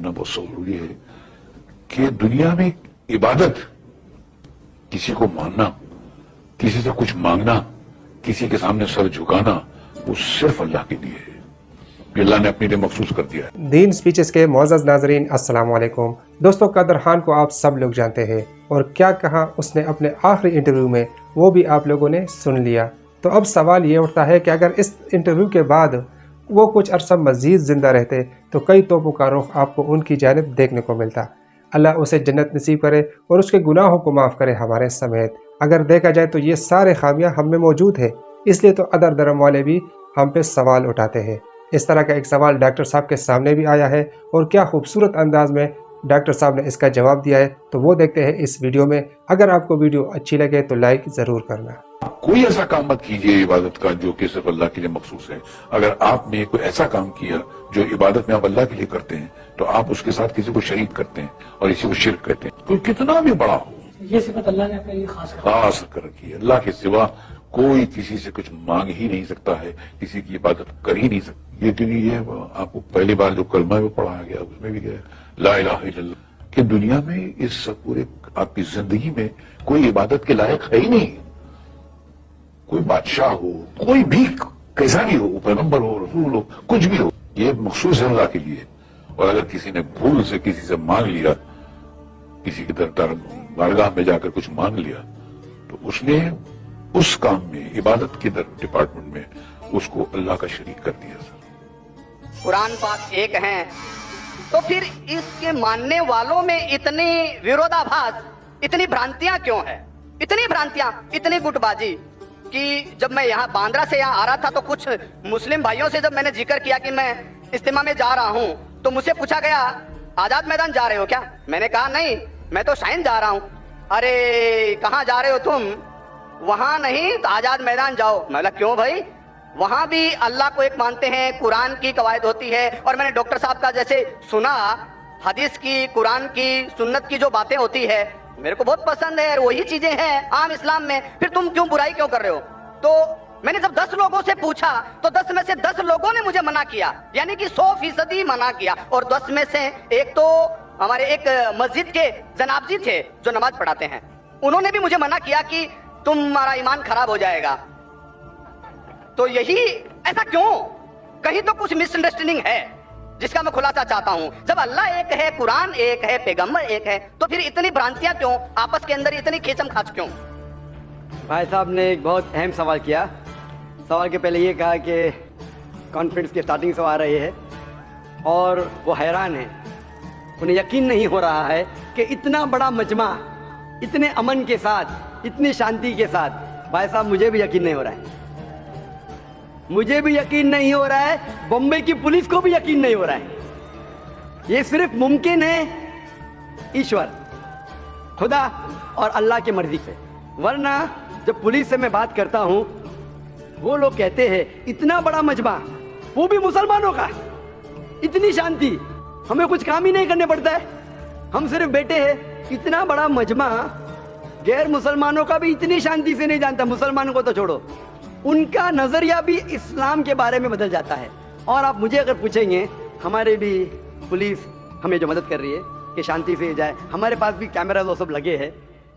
जानना बहुत जरूरी है कि दुनिया में इबादत, किसी को मानना, किसी से कुछ मांगना, किसी के सामने सर झुकाना, वो सिर्फ अल्लाह के लिए है। ये अल्लाह ने अपने लिए मखसूस कर दिया है। दीन स्पीचेस के मोअज़्ज़ज़ नाज़रीन, अस्सलाम वालेकुम। दोस्तों, कदर खान को आप सब लोग जानते हैं और क्या कहा उसने अपने आखिरी इंटरव्यू में, वो भी आप लोगों ने सुन लिया। तो अब सवाल ये उठता है कि अगर इस इंटरव्यू के बाद वो कुछ अरसा मज़ीद ज़िंदा रहते तो कई तोपों का रुख आपको उनकी जानिब देखने को मिलता। अल्लाह उसे जन्नत नसीब करे और उसके गुनाहों को माफ़ करे हमारे समेत। अगर देखा जाए तो ये सारे खामियां हम में मौजूद है, इसलिए तो अदर धर्म वाले भी हम पे सवाल उठाते हैं। इस तरह का एक सवाल डॉक्टर साहब के सामने भी आया है और क्या खूबसूरत अंदाज में डॉक्टर साहब ने इसका जवाब दिया है, तो वो देखते हैं इस वीडियो में। अगर आपको वीडियो अच्छी लगे तो लाइक ज़रूर करना। कोई ऐसा काम मत कीजिए इबादत का जो कि सिर्फ अल्लाह के लिए मखसूस है। अगर आपने कोई ऐसा काम किया जो इबादत में आप अल्लाह के लिए करते हैं तो आप उसके साथ किसी को शरीक करते हैं और इसी को शिर्क कहते हैं। कोई कितना भी बड़ा हो, ये सिफत अल्लाह ने अपने लिए खास कर रखी है। अल्लाह के सिवा कोई किसी से कुछ मांग ही नहीं सकता है, किसी की इबादत कर ही नहीं सकता। ये क्योंकि ये आपको पहली बार जो कलमा में पढ़ाया गया उसमें भी गया ला इलाहा इल्लल्लाह, कि दुनिया में इस पूरे आपकी जिंदगी में कोई इबादत के लायक है ही नहीं। कोई बादशाह हो, कोई भी कैसा भी हो, पैगंबर हो, रसूल हो, कुछ भी हो, ये मखसूस है अल्लाह के लिए। और अगर किसी ने भूल से किसी से मांग लिया, किसी की बारगाह में जाकर कुछ मांग लिया, तो उसने उस काम में, इबादत के डिपार्टमेंट में उसको अल्लाह का शरीक कर दिया। कुरान पाक एक है, तो फिर इसके मानने वालों में इतनी विरोधाभास, इतनी भ्रांतियां क्यों है? इतनी भ्रांतियां, इतनी गुटबाजी कि जब मैं यहाँ बांद्रा से यहाँ आ रहा था तो कुछ मुस्लिम भाइयों से जब मैंने जिक्र किया कि मैं इज्तिमा में जा रहा हूँ, तो मुझसे पूछा गया आजाद मैदान जा रहे हो क्या? मैंने कहा नहीं, मैं तो शाइन जा रहा हूँ। अरे कहाँ जा रहे हो तुम? वहां नहीं तो आजाद मैदान जाओ। मैं बोला क्यों भाई? वहां भी अल्लाह को एक मानते हैं, कुरान की कवायद होती है। और मैंने डॉक्टर साहब का जैसे सुना, हदीस की, कुरान की, सुन्नत की जो बातें होती है मेरे को बहुत पसंद है, वही चीजें हैं आम इस्लाम में, फिर तुम क्यों बुराई क्यों कर रहे हो? तो मैंने जब 10 लोगों से पूछा तो 10 में से 10 लोगों ने मुझे मना किया, यानी कि 100% मना किया। और 10 में से एक तो हमारे एक मस्जिद के जनाब जी थे जो नमाज पढ़ाते हैं, उन्होंने भी मुझे मना किया कि तुम्हारा ईमान खराब हो जाएगा। तो यही ऐसा क्यों? कहीं तो कुछ मिसअंडरस्टैंडिंग है जिसका मैं खुलासा चाहता हूं। जब अल्लाह एक है, कुरान एक है, पैगंबर एक है, तो फिर इतनी भ्रांतियां क्यों? आपस के अंदर इतनी खींचम खाच क्यों? भाई साहब ने एक बहुत अहम सवाल किया। सवाल के पहले ये कहा कि कॉन्फ्रेंस की स्टार्टिंग से आ रही है और वो हैरान है, उन्हें यकीन नहीं हो रहा है कि इतना बड़ा मजमा, इतने अमन के साथ, इतनी शांति के साथ। भाई साहब मुझे भी यकीन नहीं हो रहा है, मुझे भी यकीन नहीं हो रहा है, बम्बई की पुलिस को भी यकीन नहीं हो रहा है। ये सिर्फ मुमकिन है ईश्वर, खुदा और अल्लाह की मर्जी से। वरना जब पुलिस से मैं बात करता हूं, वो लोग कहते हैं इतना बड़ा मजमा, वो भी मुसलमानों का, इतनी शांति, हमें कुछ काम ही नहीं करने पड़ता है, हम सिर्फ बैठे हैं। इतना बड़ा मजमा गैर मुसलमानों का भी इतनी शांति से नहीं जानता, मुसलमानों को तो छोड़ो, उनका नजरिया भी इस्लाम के बारे में बदल जाता है। और आप मुझे अगर पूछेंगे, हमारे भी पुलिस हमें जो मदद कर रही है कि शांति से जाए, हमारे पास भी कैमरा वो सब लगे हैं,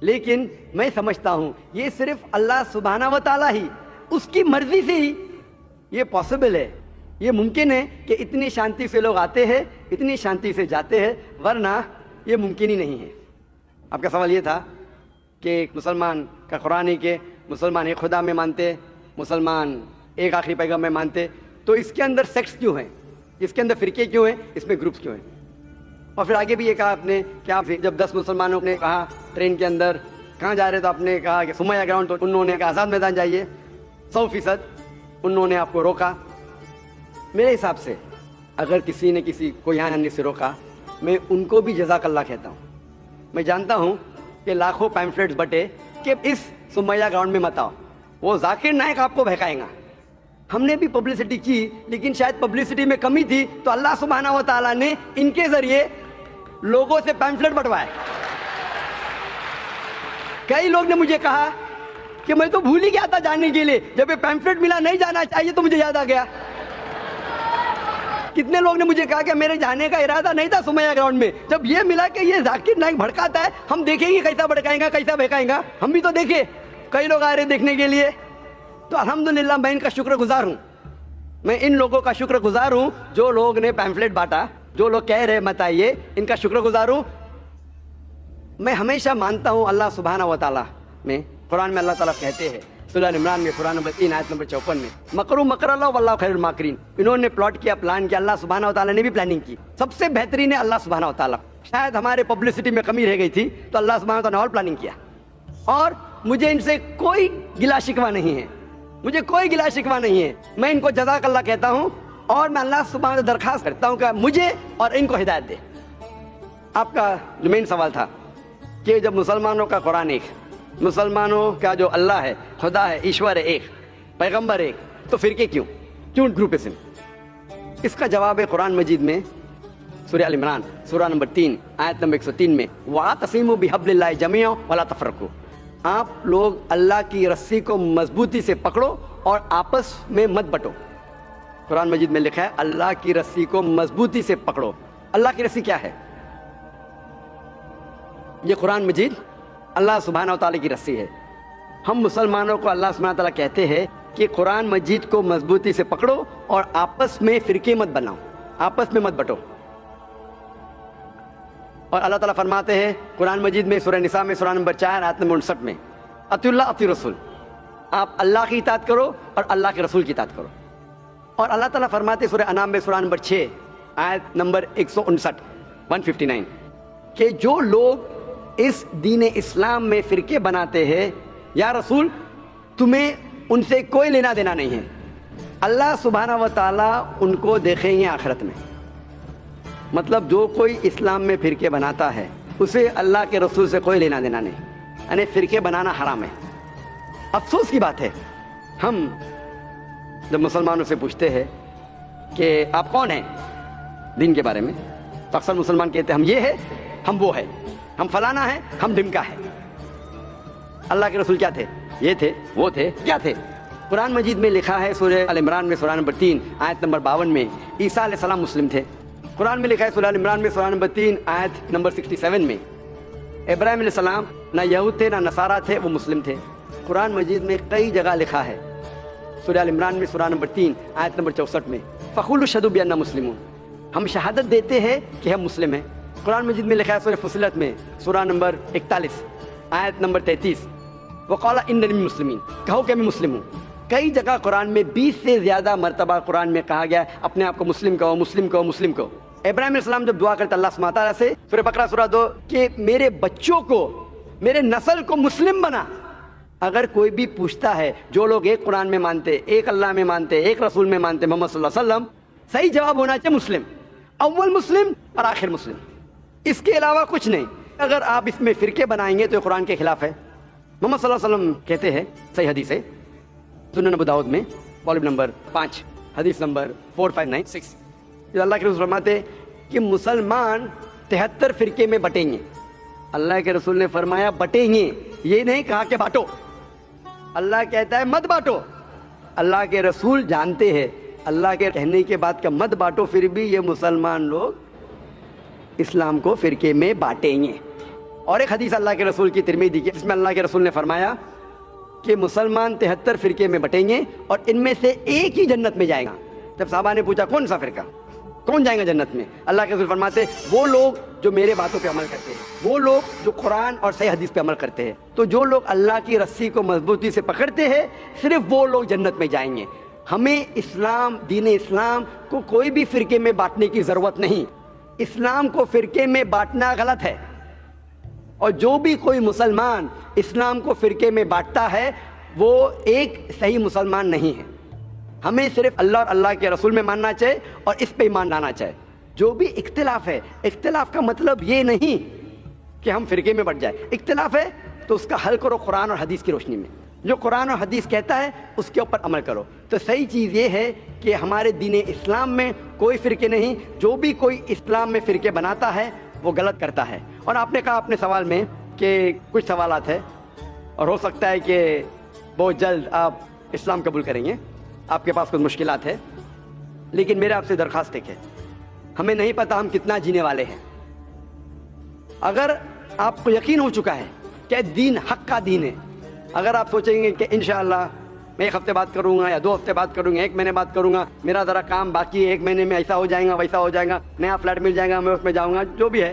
लेकिन मैं समझता हूँ ये सिर्फ अल्लाह सुब्हाना व तआला ही, उसकी मर्जी से ही ये पॉसिबल है, ये मुमकिन है कि इतनी शांति से लोग आते हैं, इतनी शांति से जाते हैं, वरना ये मुमकिन ही नहीं है। आपका सवाल ये था कि मुसलमान का कुरान है कि मुसलमान एक खुदा में मानते, मुसलमान एक आखिरी पैगाम में मानते, तो इसके अंदर सेक्ट्स क्यों हैं, इसके अंदर फिरके क्यों हैं, इसमें ग्रुप्स क्यों हैं? और फिर आगे भी ये कहा आपने कि आप जब 10 मुसलमानों ने कहा ट्रेन के अंदर कहाँ जा रहे, तो आपने कहा कि सुमैया ग्राउंड, तो उन्होंने कहा आज़ाद मैदान जाइए। 100% उन्होंने आपको रोका। मेरे हिसाब से अगर किसी ने किसी को यहाँ आने से रोका, मैं उनको भी जज़ाकल्लाह कहता हूँ। मैं जानता हूँ कि लाखों पैम्फलेट्स बटे कि इस सुमैया ग्राउंड में मत आओ, वो जाकिर नायक आपको बहकाएगा। हमने भी पब्लिसिटी की, लेकिन शायद पब्लिसिटी में कमी थी, तो अल्लाह सुब्हानहू व तआला ने इनके जरिए लोगों से पैम्फलेट बंटवाए। कई लोग ने मुझे कहा कि मैं तो भूल ही गया था जाने के लिए, जब ये पैम्फलेट मिला नहीं जाना चाहिए तो मुझे याद आ गया। कितने लोग ने मुझे कहा कि मेरे जाने का इरादा नहीं था सुमैया ग्राउंड में, जब ये मिला कि ये जाकिर नाइक भड़काता है, हम देखेंगे कैसा भड़काएगा, कैसा बहकाएगा। हम भी तो देखे, कई लोग आ रहे देखने के लिए। तो अल्हम्दुलिल्लाह मैं इनका शुक्रगुजार हूँ, मैं इन लोगों का शुक्रगुजार हूँ जो लोग ने पैम्फलेट बांटा, जो लोग कह रहे मत आइए, इनका शुक्रगुजार हूँ। मैं हमेशा मानता हूँ अल्लाह सुब्हानहू व तआला में, कुरान में अल्लाह ताला कहते हैं सूरह इमरान में कुरान नंबर 3 आयत नंबर 54 में, मकरू मकरल्लाह वल्लाहु खैरुल माकिरीन। इन्होंने प्लॉट किया, प्लान किया, अल्लाह सुब्हानहू व तआला ने भी प्लानिंग की। सबसे बेहतरीन है अल्लाह सुब्हानहू व तआला। शायद हमारे पब्लिसिटी में कमी रह गई थी तो अल्लाह सुब्हानहू व तआला ने और प्लानिंग किया। और मुझे इनसे कोई गिला शिकवा नहीं है, मुझे कोई गिला शिकवा नहीं है। मैं इनको जज़ाकल्लाह कहता हूँ और मैं अल्लाह सुब्हानहू व तआला दरखास्त करता हूँ कि मुझे और इनको हिदायत दे। आपका जो मेन सवाल था कि जब मुसलमानों का कुरान एक, मुसलमानों का जो अल्लाह है, खुदा है, ईश्वर है एक, पैगंबर एक, तो फिरके क्यों ग्रुपिज्म? इसका जवाब है कुरान मजीद में सूरह अल इमरान सूरह नंबर 3 आयत नंबर 103 में, वातसिमू बिहब्लिल्लाहि जमीअन वला तफरकू। आप लोग अल्लाह की रस्सी को मजबूती से पकड़ो और आपस में मत बटो। कुरान मजीद में लिखा है अल्लाह की रस्सी को मजबूती से पकड़ो। अल्लाह की रस्सी क्या है? ये कुरान मजीद अल्लाह सुब्हानहू व तआला की रस्सी है। हम मुसलमानों को अल्लाह सुब्हानहू व तआला कहते हैं कि कुरान मजीद को मजबूती से पकड़ो और आपस में फिरके मत बनाओ, आपस में मत बटो। और अल्लाह ताला फरमाते हैं कुरान मजीद में सूरह निसा में सूरह नंबर 4 आयत नंबर 59 में, अतिउल्लाह अति रसूल, आप अल्लाह की इताअत करो और अल्लाह के रसूल की इताअत करो। और अल्लाह ताला फरमाते सूरह अनाम में सूरह नंबर 6 आयत नंबर 159 कि जो लोग इस दीन इस्लाम में फिरके बनाते हैं, या रसूल तुम्हें उनसे कोई लेना देना नहीं है, अल्लाह सुब्हानहू व तआला उनको देखेंगे आखिरत में। मतलब जो कोई इस्लाम में फिरके बनाता है उसे अल्लाह के रसूल से कोई लेना देना नहीं, यानी फिरके बनाना हराम है। अफसोस की बात है, हम जब मुसलमानों से पूछते हैं कि आप कौन हैं दीन के बारे में, तो अक्सर मुसलमान कहते हैं हम ये है, हम वो है, हम फलाना है, हम ढिमका है। अल्लाह के रसूल क्या थे? ये थे, वो थे, क्या थे? कुरान मजीद में लिखा है सूरह अल इमरान में सूरह नंबर 3 आयत नंबर 52 में, ईसा अलैहिस्सलाम मुस्लिम थे। कुरान में लिखा है सूरह अल इमरान में सूरह नंबर 3 आयत नंबर 67 में, इब्राहिम अलैहिस्सलाम ना यहूद थे ना नसारा थे, वो मुस्लिम थे। कुरान मजीद में कई जगह लिखा है, सूरह अल इमरान में सूरह नंबर 3 आयत नंबर 64 में, फ़क़ूलू शहदू बिअन्ना मुस्लिमून, हम शहादत देते हैं कि हम मुस्लिम हैं। कुरान मजीद में लिखा है सूरह फुसिलत में सूरह नंबर 41 आयत नंबर 33, वक़ाला इन्ननी मुस्लिमीन, कहो कि मैं मुस्लिम हूँ। कई जगह कुरान में 20 से ज़्यादा मरतबा कुरान में कहा गया अपने आप को मुस्लिम कहो, मुस्लिम कहो, मुस्लिम कहो। इब्राहिम अलैहिस्सलाम जब दुआ करते अल्लाह सुब्हानहू व तआला से, सूरह बकरा सूरह 2 कि मेरे बच्चों को, मेरे नस्ल को मुस्लिम बना। अगर कोई भी पूछता है, जो लोग एक कुरान में मानते, एक अल्लाह में मानते, एक रसूल में मानते, मोहम्मद सल्लल्लाहु अलैहि वसल्लम, सही जवाब होना चाहिए मुस्लिम, अव्वल मुस्लिम और आखिर मुस्लिम, इसके अलावा कुछ नहीं। अगर आप इसमें फिरके बनाएंगे तो कुरान के खिलाफ है। मोहम्मद सल्लल्लाहु अलैहि वसल्लम कहते हैं, सही हदीस है सुनन अबू दाऊद में वॉल्यूम नंबर 5 हदीस नंबर 4596, अल्लाह के रसूल फरमाते कि मुसलमान 73 फिरके में बटेंगे। अल्लाह के रसूल ने फरमाया बटेंगे, ये नहीं कहा कि बांटो। अल्लाह कहता है मत बांटो। अल्लाह के रसूल जानते हैं अल्लाह के कहने के बाद का मत बांटो, फिर भी ये मुसलमान लोग इस्लाम को फिरके में बांटेंगे। और एक हदीस अल्लाह के रसूल की तिरमिज़ी की, जिसमें अल्लाह के रसूल ने फरमाया कि मुसलमान 73 फिरके में बटेंगे और इनमें से एक ही जन्नत में जाएगा। जब साहबा ने पूछा कौन सा फिरका, कौन जाएगा जन्नत में, अल्लाह के रसूल फरमाते वो लोग जो मेरे बातों पे अमल करते हैं, वो लोग जो कुरान और सही हदीस पे अमल करते हैं। तो जो लोग अल्लाह की रस्सी को मजबूती से पकड़ते हैं, सिर्फ वो लोग जन्नत में जाएंगे। हमें इस्लाम, दीन इस्लाम को कोई भी फिरके में बांटने की ज़रूरत नहीं। इस्लाम को फिरके में बांटना गलत है, और जो भी कोई मुसलमान इस्लाम को फिरके में बांटता है वो एक सही मुसलमान नहीं है। हमें सिर्फ अल्लाह और अल्लाह के रसूल में मानना चाहिए और इस पे ईमान लाना चाहिए। जो भी इख्तिलाफ है, इख्तिलाफ का मतलब ये नहीं कि हम फिरके में बट जाए। इख्तिलाफ है तो उसका हल करो कुरान और हदीस की रोशनी में। जो कुरान और हदीस कहता है उसके ऊपर अमल करो। तो सही चीज़ ये है कि हमारे दीन इस्लाम में कोई फ़िरके नहीं। जो भी कोई इस्लाम में फ़िरके बनाता है वो गलत करता है। और आपने कहा अपने सवाल में कि कुछ सवालात है और हो सकता है कि बहुत जल्द आप इस्लाम कबूल करेंगे, आपके पास कुछ मुश्किलात है, लेकिन मेरे आपसे दरख्वास्त है ہمیں نہیں پتا ہم کتنا جینے والے ہیں. اگر آپ کو یقین ہو چکا ہے کہ دین حق کا دین ہے، اگر آپ سوچیں گے کہ انشاءاللہ میں 1 ہفتے بعد کروں گا یا 2 ہفتے بعد کروں گا، 1 مہینے بعد کروں گا، میرا ذرا کام باقی ہے، 1 مہینے میں ایسا ہو جائے گا ویسا ہو جائے گا، نیا فلیٹ مل جائے گا میں اس میں جاؤں گا، جو بھی ہے،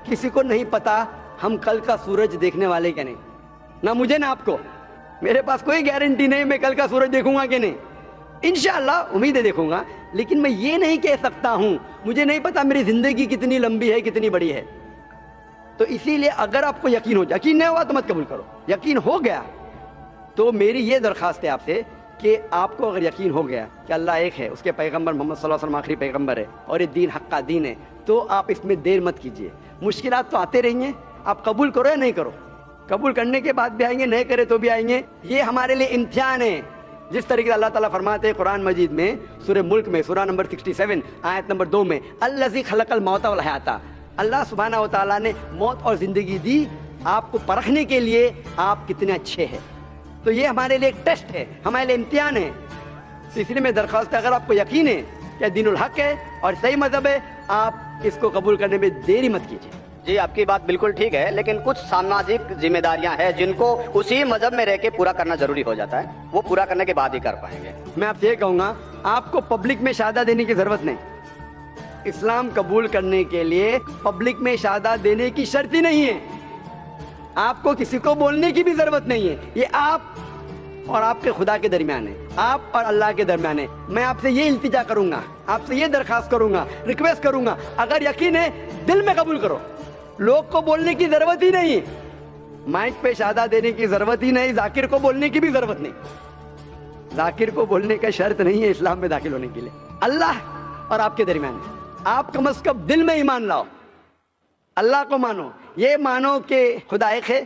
کسی کو نہیں پتا ہم کل کا سورج دیکھنے والے کہ نہیں. نہ مجھے نہ آپ کو، میرے پاس کوئی گارنٹی نہیں میں کل کا سورج دیکھوں گا کہ نہیں. انشاءاللہ امید ہے دیکھوں گا، لیکن میں یہ نہیں کہہ سکتا ہوں، مجھے نہیں پتا میری زندگی کتنی لمبی ہے کتنی بڑی ہے. تو اسی لیے اگر آپ کو یقین ہو جائے، یقین نہیں ہوا تو مت قبول کرو، یقین ہو گیا تو میری یہ درخواست ہے آپ سے کہ آپ کو اگر یقین ہو گیا کہ اللہ ایک ہے، اس کے پیغمبر محمد صلی اللہ علیہ وسلم آخری پیغمبر ہے اور یہ دین حق کا دین ہے، تو آپ اس میں دیر مت کیجیے. مشکلات تو آتے رہیں گے، آپ قبول کرو یا نہیں کرو، قبول کرنے کے بعد بھی آئیں گے، نہیں کرے تو بھی آئیں گے. یہ ہمارے لیے امتحان ہے. جس طریقے سے اللہ تعالیٰ فرماتے ہیں قرآن مجید میں سورہ ملک میں سورہ نمبر 67 آیت نمبر 2 میں، الذی خلق الموت والحیات، اللہ سبحانہ و تعالیٰ نے موت اور زندگی دی آپ کو پرکھنے کے لیے آپ کتنے اچھے ہیں. تو یہ ہمارے لیے ایک ٹیسٹ ہے، ہمارے لیے امتحان ہے. تو اس لیے میں درخواست ہے، اگر آپ کو یقین ہے کہ دین الحق ہے اور صحیح مذہب ہے، آپ اس کو قبول کرنے میں دیری مت کیجیے. جی آپ کی بات بالکل ٹھیک ہے، لیکن کچھ سماجک ذمہ داریاں ہیں جن کو اسی مذہب میں رہ کے پورا کرنا ضروری ہو جاتا ہے، وہ پورا کرنے کے بعد ہی کر پائیں گے. میں آپ سے یہ کہوں گا، آپ کو پبلک میں شہادہ دینے کی ضرورت نہیں. اسلام قبول کرنے کے لیے پبلک میں شہادہ دینے کی شرط ہی نہیں ہے. آپ کو کسی کو بولنے کی بھی ضرورت نہیں ہے. یہ آپ اور آپ کے خدا کے درمیان ہے، آپ اور اللہ کے درمیان ہے. میں آپ سے یہ التجا کروں گا، آپ سے یہ درخواست کروں گا، ریکویسٹ کروں گا، اگر یقین ہے دل میں قبول کرو. لوگ کو بولنے کی ضرورت ہی نہیں، مائک پہ شہادہ دینے کی ضرورت ہی نہیں، ذاکر کو بولنے کی بھی ضرورت نہیں. ذاکر کو بولنے کا شرط نہیں ہے اسلام میں داخل ہونے کے لیے. اللہ اور آپ کے درمیان ہے. آپ کم از کم دل میں ایمان لاؤ، اللہ کو مانو، یہ مانو کہ خدا ایک ہے.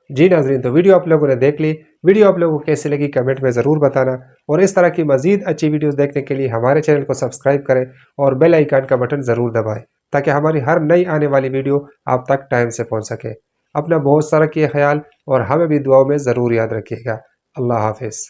جی ناظرین، تو ویڈیو آپ لوگوں نے دیکھ لی. ویڈیو آپ لوگوں کو کیسی لگی کمنٹ میں ضرور بتانا، اور اس طرح کی مزید اچھی ویڈیوز دیکھنے کے لیے ہمارے چینل کو سبسکرائب کریں اور بیل آئیکن کا بٹن ضرور دبائیں تاکہ ہماری ہر نئی آنے والی ویڈیو آپ تک ٹائم سے پہنچ سکے. اپنا بہت سارا کیے خیال اور ہمیں بھی دعاؤں میں ضرور یاد رکھیے گا. اللہ حافظ.